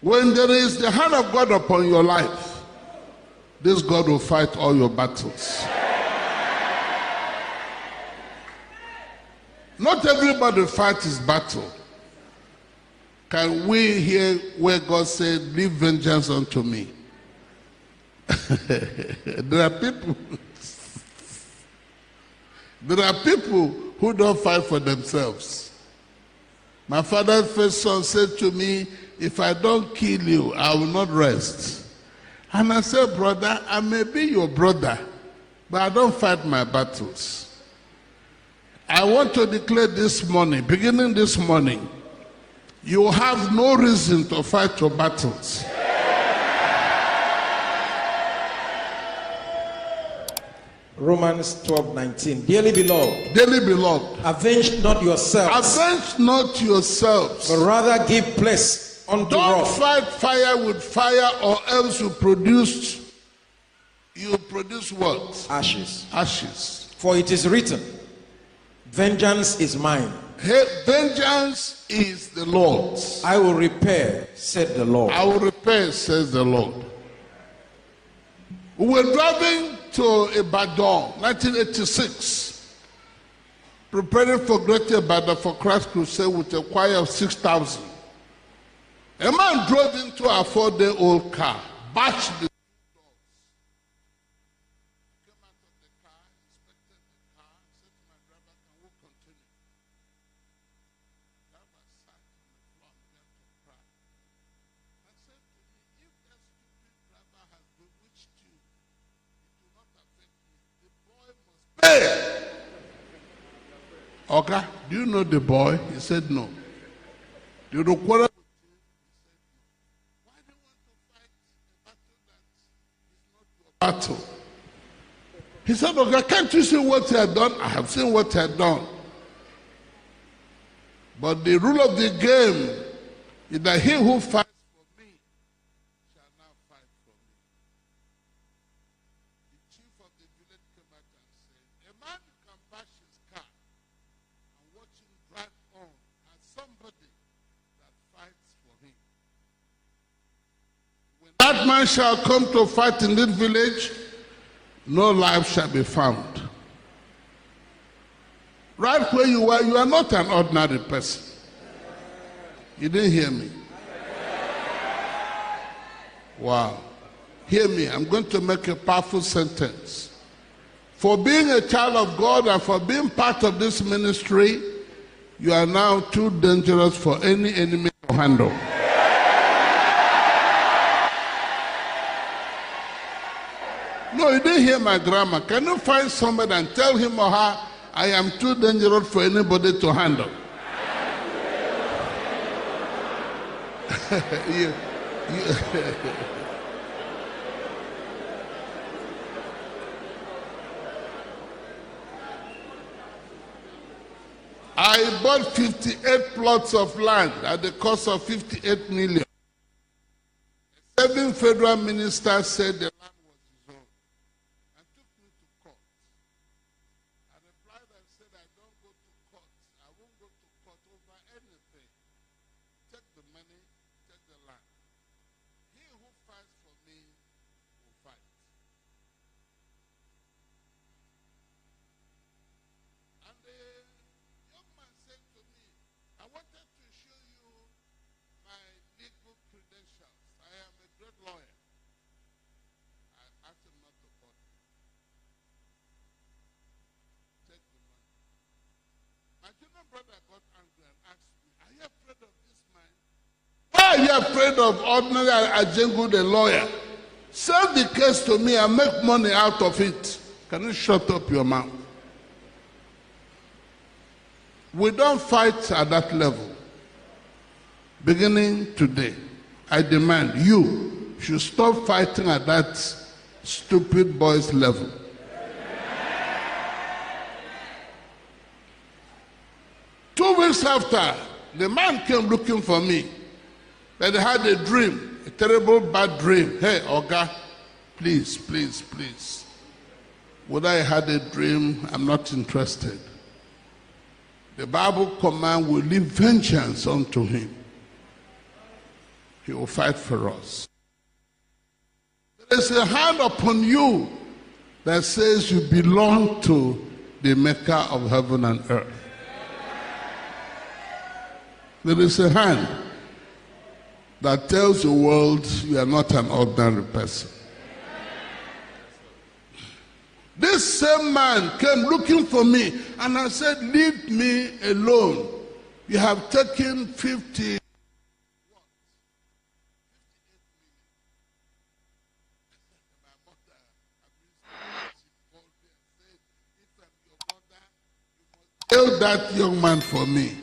When there is the hand of God upon your life, this God will fight all your battles. Not everybody fights his battle. Can we hear where God said, leave vengeance unto me? There are people who don't fight for themselves. My father's first son said to me, if I don't kill you, I will not rest. And I said, brother, I may be your brother, but I don't fight my battles. I want to declare this morning, beginning this morning, you have no reason to fight your battles. Romans 12:19. Dearly beloved, avenge not yourselves. Avenge not yourselves, but rather give place unto don't wrath. Fight fire with fire, or else you produce what? Ashes. For it is written, vengeance is mine. Vengeance is the Lord's. I will repair, said the Lord. I will repair, says the Lord. We were driving to Ibadan, 1986, preparing for Greater Ibadan for Christ Crusade with a choir of 6,000. A man drove into a 4-day-old car, bashed the doors, came out of the car, inspected the car, said to my driver, can we continue? The driver sat on the floor and began to cry. I said to me, if that stupid driver has bewitched you, it will not affect me. The boy must pay. Okay, do you know the boy? He said no. Do you quarrel with him? He said no. Why do you want to fight a battle that is not your battle? He said, okay, can't you see what he had done? I have seen what he had done. But the rule of the game is that he who fights for me shall now fight for me. The chief of the village came out and said, a man can bash his car and watch him drive on as somebody that fights for him. When that man shall come to fight in this village, no life shall be found. Right where you are not an ordinary person. You didn't hear me? Wow. Hear me, I'm going to make a powerful sentence. For being a child of God and for being part of this ministry, you are now too dangerous for any enemy to handle. No, you didn't hear my grammar. Can you find somebody and tell him or her, I am too dangerous for anybody to handle? I bought 58 plots of land at the cost of 58 million. 7 federal ministers said the land was his own and took me to court. I replied and said, I don't go to court. I won't go to court over anything. Take the money, take the land. He who fights for me will fight. And the young man said to me, I wanted to show you my legal credentials. I am a great lawyer. I asked him not to bother. Take the money. My junior brother got angry and asked me, are you afraid of this man? Why are you afraid of ordinary Ajengu, the lawyer? Sell the case to me and make money out of it. Can you shut up your mouth? We don't fight at that level. Beginning today, I demand you should stop fighting at that stupid boy's level. Two weeks after, the man came looking for me. That he had a dream, a terrible bad dream. Hey, Oga, please, please, please. Whether I had a dream, I'm not interested. The Bible command will leave vengeance unto him. he will fight for us. There is a hand upon you that says you belong to the maker of heaven and earth. There is a hand that tells the world you are not an ordinary person. This same man came looking for me, and I said, leave me alone. You have taken 50. Tell that young man for me.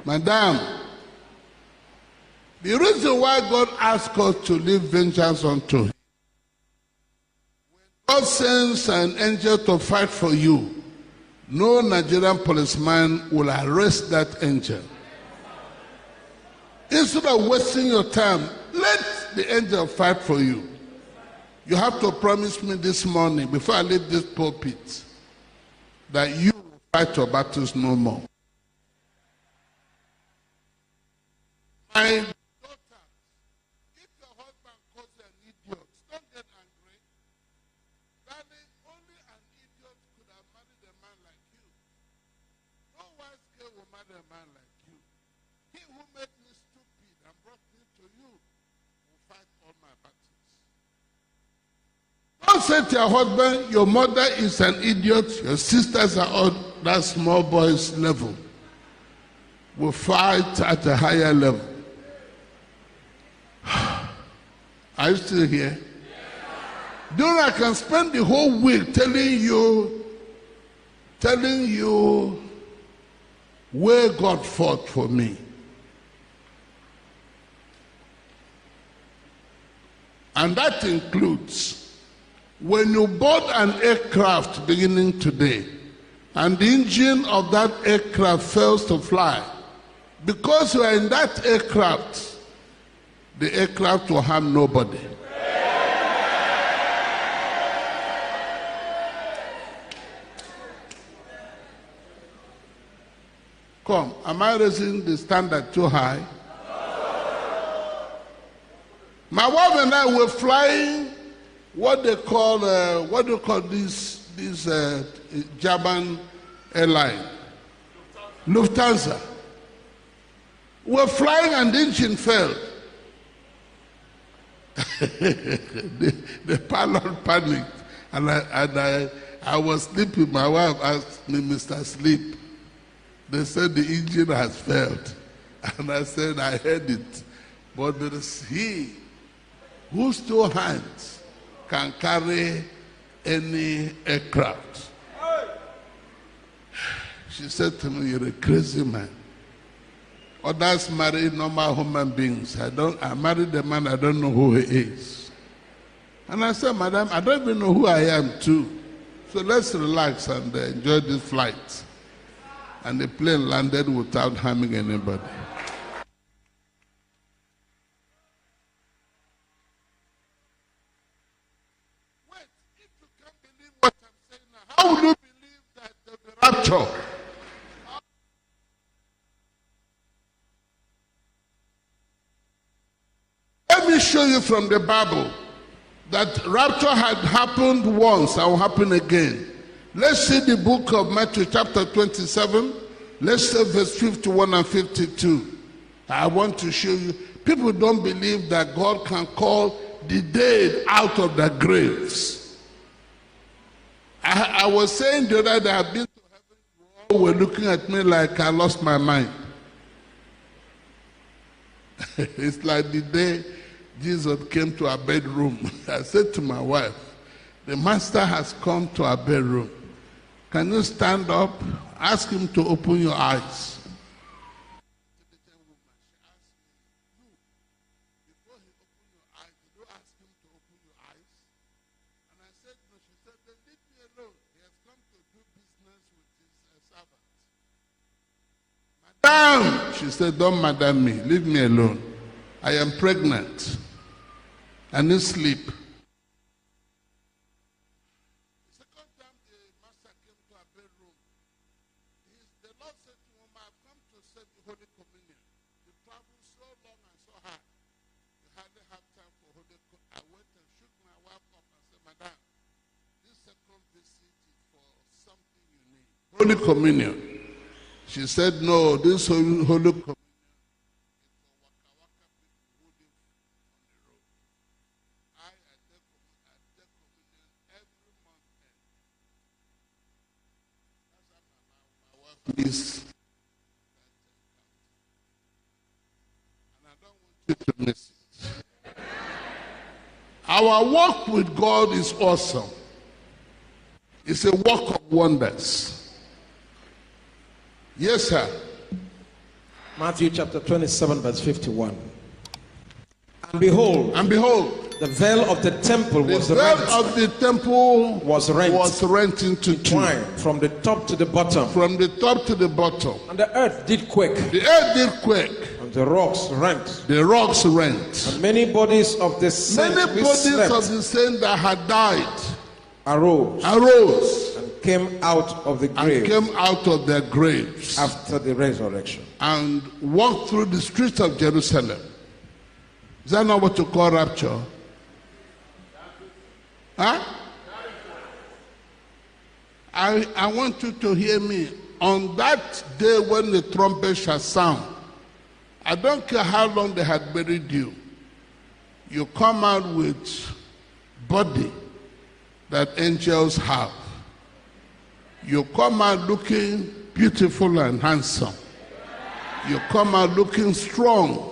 Madam, the reason why God asked us to leave vengeance unto him, when God sends an angel to fight for you, no Nigerian policeman will arrest that angel. Instead of wasting your time, let the angel fight for you. You have to promise me this morning, before I leave this pulpit, that you will fight your battles no more. My daughter, if your husband calls you an idiot, don't get angry. Darling, only an idiot could have married a man like you. No wise girl will marry a man like you. He who made me stupid and brought me to you will fight all my battles. Don't say to your husband, your mother is an idiot, your sisters are on that small boy's level. We'll fight at a higher level. Are you still here? Don't I can spend the whole week telling you where God fought for me. And that includes when you board an aircraft beginning today, and the engine of that aircraft fails to fly, because you are in that aircraft, the aircraft will harm nobody. Come, am I raising the standard too high? My wife and I were flying what do you call this German airline? Lufthansa. We're flying and the engine failed. the pilot panicked, and I was sleeping. My wife asked me, Mr. Sleep. They said the engine has failed. And I said, I heard it. But there is he whose two hands can carry any aircraft. She said to me, you're a crazy man. Others marry normal human beings. I married a man, I don't know who he is. And I said, Madam, I don't even know who I am too. So let's relax and enjoy this flight. And the plane landed without harming anybody. Wait, if you can't believe what I'm saying now, how will you believe that the rapture? Let me show you from the Bible that rapture had happened once and will happen again. Let's see the book of Matthew chapter 27. Let's see verse 51 and 52. I want to show you. People don't believe that God can call the dead out of their graves. I was saying the other day, I've been to heaven. You all were looking at me like I lost my mind. It's like the day Jesus came to our bedroom. I said to my wife, the master has come to our bedroom. Can you stand up? Ask him to open your eyes. Before he opened your eyes, did you ask him to open your eyes? And I said, no. She said, then leave me alone. He has come to do business with his servant. Madam, she said, don't madam me. Leave me alone. I am pregnant. I need sleep. The second time the master came to our bedroom, the Lord said to Uma, I've come to serve the Holy Communion. You traveled so long and so hard. Holy Communion. She said, no, this Holy Communion. Please. And I don't want you to miss it. Our walk with God is awesome. It's a walk of wonders. Yes, sir. Matthew chapter 27, verse 51. And behold, the veil of the temple was rent. The veil of the temple was rent into two. From the top to the bottom. From the top to the bottom. And the earth did quake. The earth did quake. And the rocks rent. The rocks rent. And many bodies of the saints that had died arose and came out of the grave. And came out of their graves after the resurrection. And walked through the streets of Jerusalem. Is that not what you call rapture? Huh? I want you to hear me. On that day when the trumpet shall sound, I don't care how long they had buried you, you come out with body that angels have. You come out looking beautiful and handsome. You come out looking strong.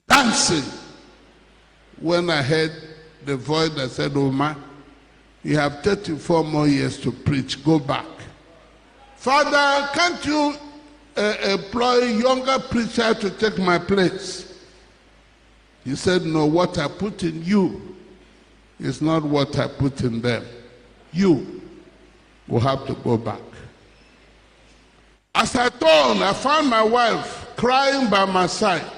Dancing when I heard the voice that said, Uma, you have 34 more years to preach, go back. Father, can't you employ a younger preacher to take my place? He said, no, what I put in you is not what I put in them. You will have to go back. As I turned, I found my wife crying by my side.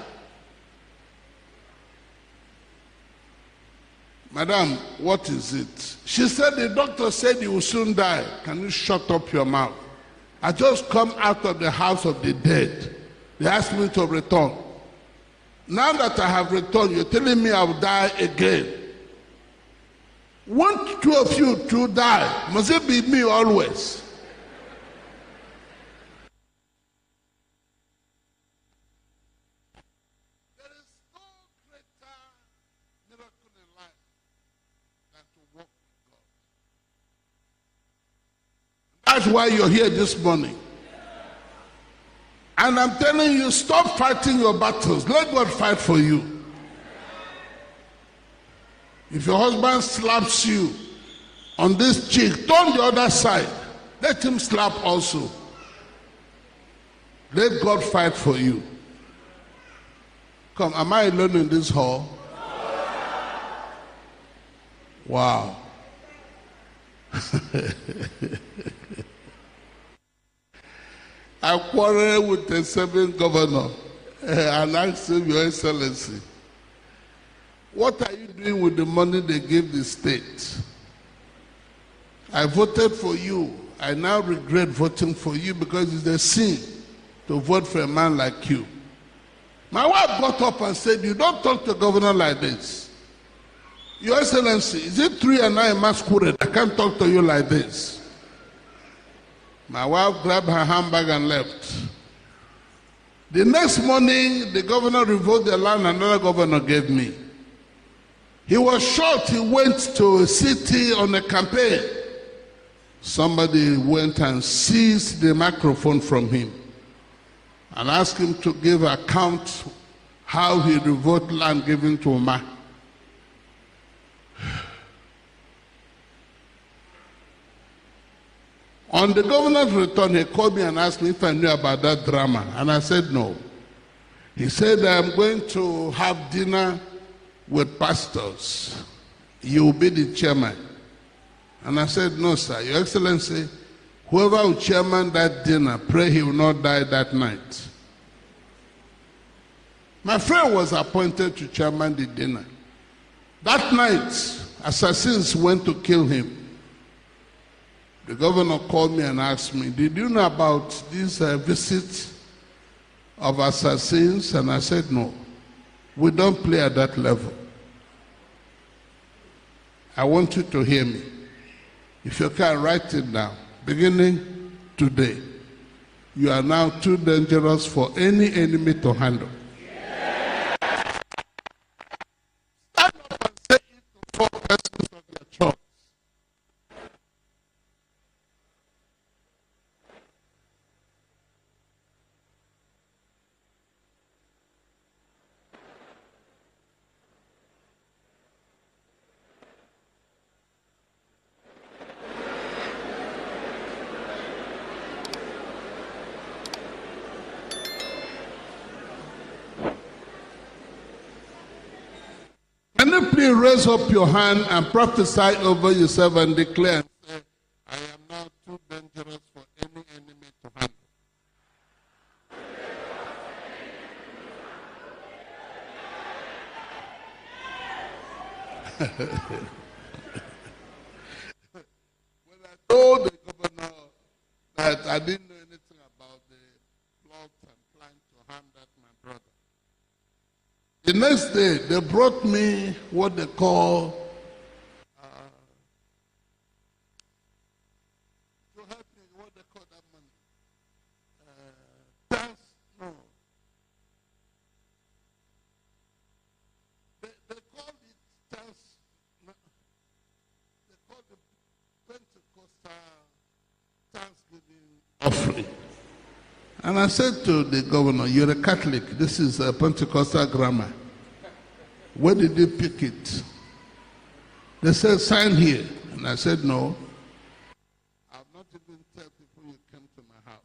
Madam, what is it? She said, the doctor said you will soon die. Can you shut up your mouth? I just come out of the house of the dead. They asked me to return. Now that I have returned, you're telling me I will die again. Won't two of you to die? Must it be me always? That's why you're here this morning. And I'm telling you, stop fighting your battles. Let God fight for you. If your husband slaps you on this cheek, turn the other side. Let him slap also. Let God fight for you. Come, am I alone in this hall? Wow. I quarreled with the seventh governor and asked him, Your Excellency, what are you doing with the money they gave the state? I voted for you. I now regret voting for you because it's a sin to vote for a man like you. My wife got up and said, you don't talk to the governor like this. Your Excellency, is it true and I am masquerade? I can't talk to you like this. My wife grabbed her handbag and left. The next morning, the governor revoked the land another governor gave me. He was shot. He went to a city on a campaign. Somebody went and seized the microphone from him and asked him to give account how he revoked land given to Uma. On the governor's return, he called me and asked me if I knew about that drama. And I said no. He said, I'm going to have dinner with pastors. You will be the chairman. And I said, no, sir. Your Excellency, whoever will chairman that dinner, pray he will not die that night. My friend was appointed to chairman the dinner. That night, assassins went to kill him. The governor called me and asked me, did you know about this visit of assassins, and I said, no, we don't play at that level. I want you to hear me. If you can, write it down. Beginning today, you are now too dangerous for any enemy to handle. Stand up and say it to 4 persons of your church. Can you please raise up your hand and prophesy over yourself and declare and say, I am now too dangerous for any enemy to handle. When I told the governor that I didn't know anything about the plot and plan to harm that my brother, the next day, they brought me what they call, to help me, what they call that money? Thanks, no. They call it thanks, no. They call it Pentecostal Thanksgiving offering. And I said to the governor, you're a Catholic, this is a Pentecostal grammar. Where did you pick it? They said, sign here. And I said, no. I've not even told people you came to my house.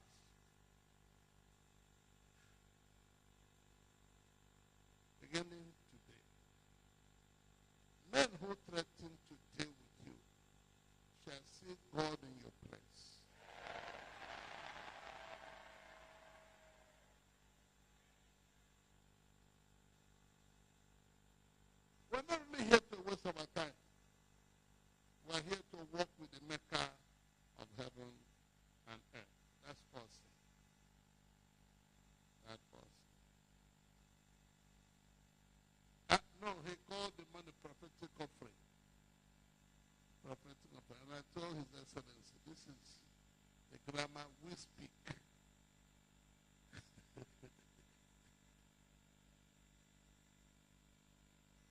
Beginning today, men who threaten to deal with you shall see God in your place. We're not really here to waste our time. We're here to walk with the Maker of heaven and earth. That's person. That person. No, he called the money prophetic offering. Prophetic offering. And I told His Excellency, this is the grammar we speak.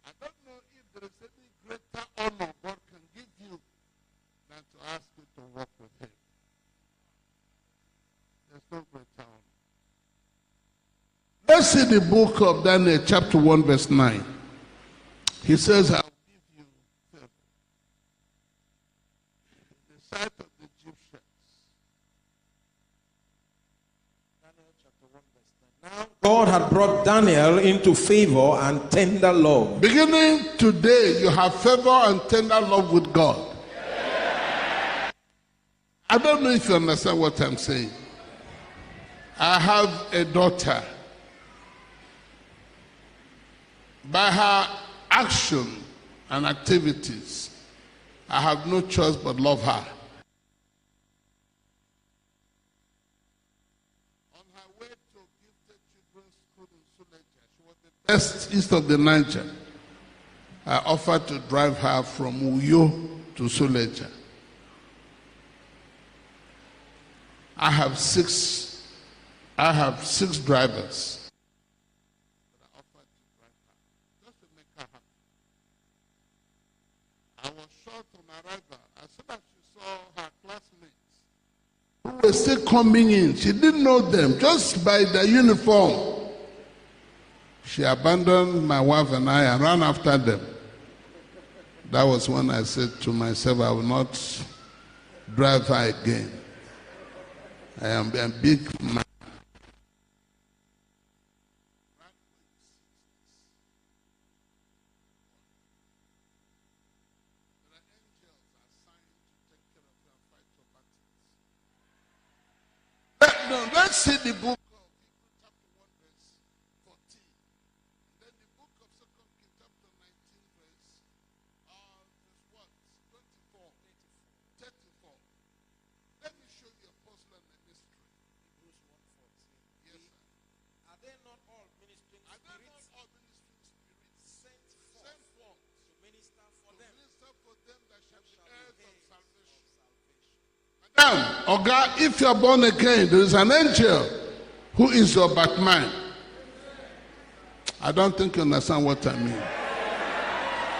I don't know if there is any greater honor God can give you than to ask you to walk with Him. There's no greater honor. Let's see the book of Daniel, chapter 1, verse 9. He says, I'll give you favor in the sight of the Egyptians. Daniel chapter 1, verse 9. Now, God had brought Daniel into favor and tender love. beginning today, you have favor and tender love with God. I don't know if you understand what I'm saying. I have a daughter. By her action and activities, I have no choice but love her. On her way to Gifted Children's School in Suleja, she was the best east of the Niger. I offered to drive her from Uyo to Suleja. I have six drivers. But I offered to drive her, just to make her happy. I was shocked on arrival. As soon as she saw her classmates who were still coming in, she didn't know them, just by their uniform. She abandoned my wife and I and ran after them. That was when I said to myself, I will not drive her again. I am a big man. Let's see the book of Hebrews chapter 1 verse 14. And then the book of 2 Kings chapter 19 verse what? 24. 34. Let me show you apostle and the mystery. Hebrews 1:14. Yes, sir. At Now, Oga, if you are born again, there is an angel who is your Batman. I don't think you understand what I mean.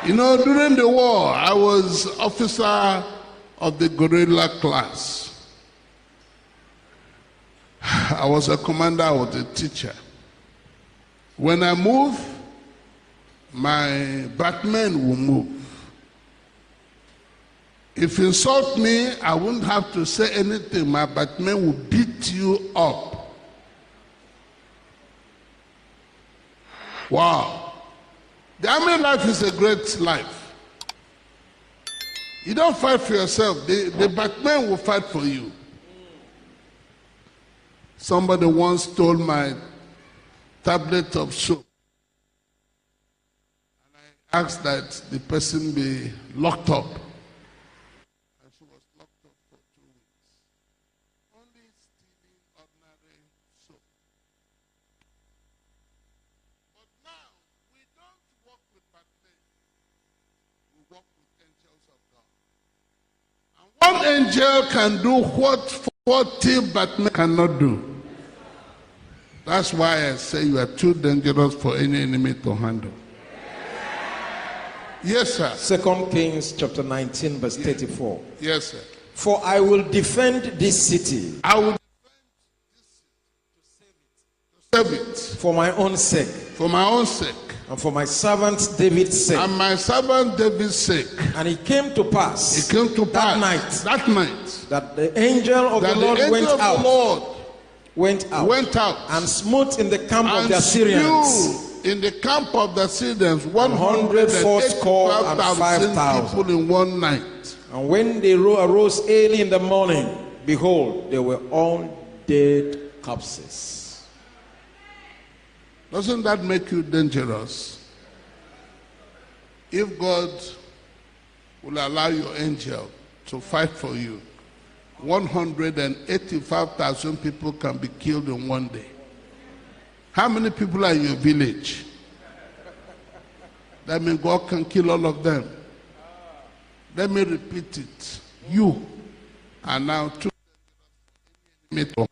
You know, during the war, I was officer of the guerrilla class. I was a commander, I was a teacher. When I move, my Batman will move. If you insult me, I wouldn't have to say anything. My Batman will beat you up. Wow. The army life is a great life. You don't fight for yourself. The Batman will fight for you. Somebody once stole my tablet of soap. And I asked that the person be locked up. And she was locked up for 2 weeks. Only stealing ordinary soap. But now, we don't work with Batman. We work with angels of God. And one angel can do what 40 Batman cannot do. That's why I say you are too dangerous for any enemy to handle. Yes, sir. 2 Kings chapter 19, verse 34. Yes, sir. For I will defend this city. I will defend this city to save it. For my own sake. For my own sake. And for my servant David's sake. And my servant David's sake. And it came to pass. It came to pass. That night. That the angel of the Lord went out and smote in the camp of the Assyrians. In the camp of the Assyrians, 185,000 people in one night. And when they arose early in the morning, behold, they were all dead corpses. Doesn't that make you dangerous? If God will allow your angel to fight for you, 185,000 people can be killed in one day. How many people are in your village? That means God can kill all of them. Let me repeat it. You are now too dangerous for any enemy to